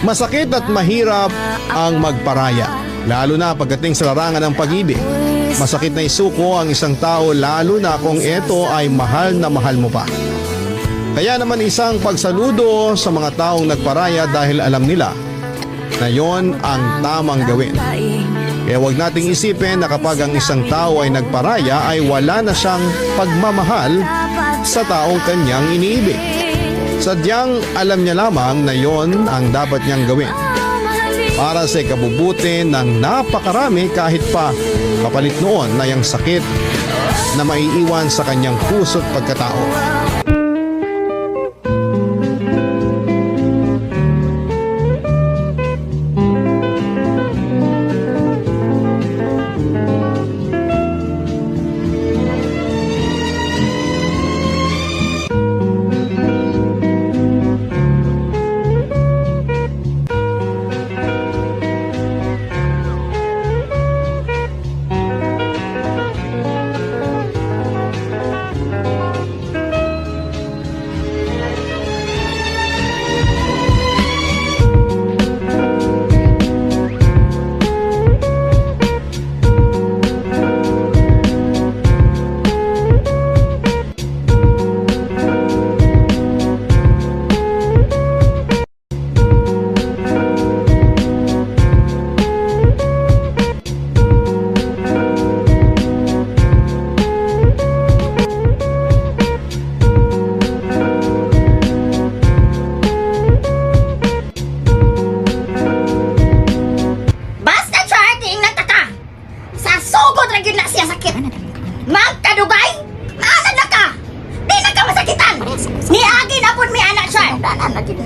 Masakit at mahirap ang magparaya, lalo na pagdating sa larangan ng pag-ibig. Masakit na isuko ang isang tao lalo na kung ito ay mahal na mahal mo pa. Kaya naman isang pagsaludo sa mga taong nagparaya dahil alam nila na yon ang tamang gawin. Kaya huwag nating isipin na kapag ang isang tao ay nagparaya ay wala na siyang pagmamahal sa taong kanyang iniibig. Sadyang alam niya lamang na yon ang dapat niyang gawin para sa ikabubuti ng napakarami kahit pa kapalit noon na yung sakit na maiiwan sa kanyang puso't pagkatao.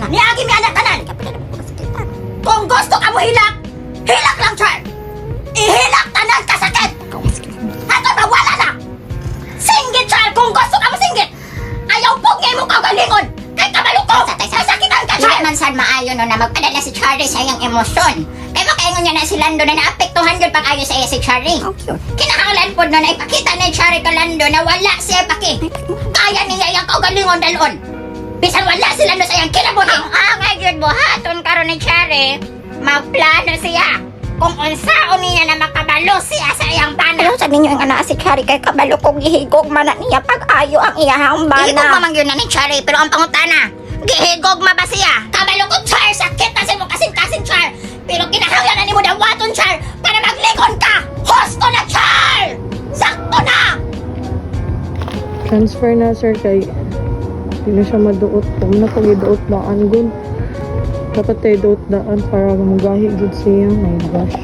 Niagi mi anak tanan. Kung gusto ka mo hilak, hilak lang, Char. Ihilak tanan kasakit. Hanggang mawala na. Singgit, Char, kung gusto ka mo singgit. Ayaw pugay mo kagalingon. Kay kamalukong. Sasakitan ka, Char. Hindi man sad maayo no na magpadala si Charlie sa iyang emosyon. Kaya makaingon niya na si Lando na naapektuhan yun pag-ayo sa iya si Charlie. Kinahanglan po no na ipakita ni Charlie ka Lando na wala siya paki. Kaya niya iyang kagalingon dalon. Bisan wala sila no sa iyang kinabuhi. Ang angay yun buhaton karon ni Charlie. Magplano siya. Kung unsaon niya na makabalo siya sa iyang bana. Pero sa ninyo yung anak si Charlie kay kabalo kong gihigog man na niya pag-ayo ang iyahang bana. Gihigog mamang yun na ni Charlie pero ang pangutana, gihigog ma ba siya? Kabalo ko, Char, sakit na sa mo kasing-kasing, Char. Pero kinahanglan na ni mo dawaton, Char, para maglikon ka. Husto na, Char! Sakto na! Transfer na sir kay hindi na siya maduot. Kung na pag-iduot daan gun. Dapat tayo duot daan para magahi good siya. My gosh.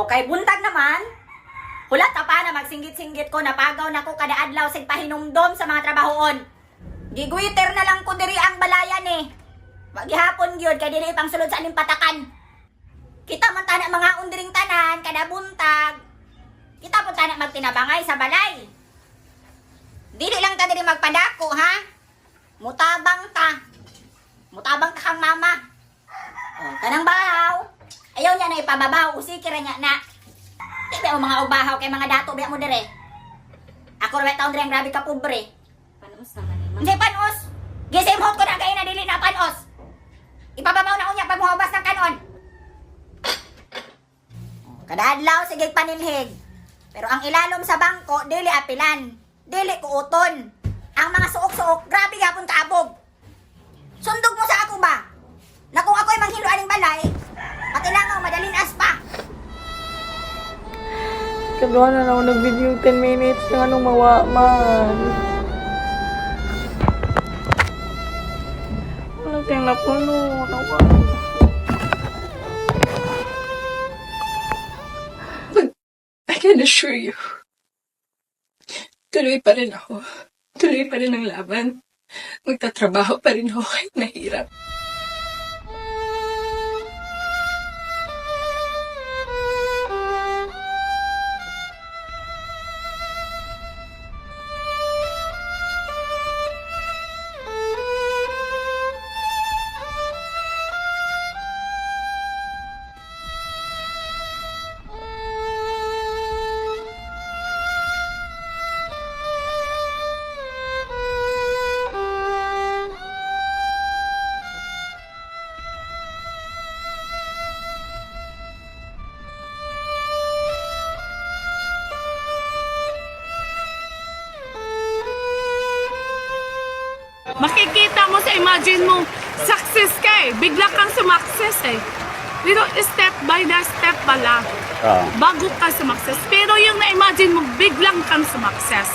kay buntag naman, hulat ka pa na magsinggit-singgit ko, napagaw na ko kada adlaw sig pahinumdom sa mga trabahoon. Gigwiter na lang ko diri ang balayan eh. Maghihapon gyud kay dili pang sulod sa aning patakan. Kita man tana mga undiring tanan kada buntag. Kita po tana magtinabangay sa balay. Dili lang ta diri magpadako ha. Mutabang ta. Mutabang ta kang mama. Oh, kanang bahaw. Ayaw niya na ipababaw, usikira niya na. Di ba mga ubahaw kay mga dato biya mo dire? Ako rin taon dire ang grabe ka pobre. Panos naman eh. Hindi panos. Gisimhot ko na kayo na dili na panos. Ipababaw na unya pag muhabas ng kanon. Kada adlaw sige paninhig. Pero ang ilalom sa bangko dili apilan. Dili kuuton. Ang mga suok-suok grabe gapon kaabog. Sundog mo sa ako ba? Na kung ako'y manghilo aning balay, patilangaw madalin aspa. Kaduha na ako nag-video 10 minutes ng anong mawa man. Walang tiyang napuno. Nawa. I can assure you, tuloy pa rin ako. Tuloy pa rin ang laban. Magtatrabaho pa rin ako kahit mahirap. Makikita mo sa imagine mo, success ka eh. Bigla kang sumakses eh. Pero step by the step pala. Bago ka sumakses. Pero yung na-imagine mo, biglang kang sumakses.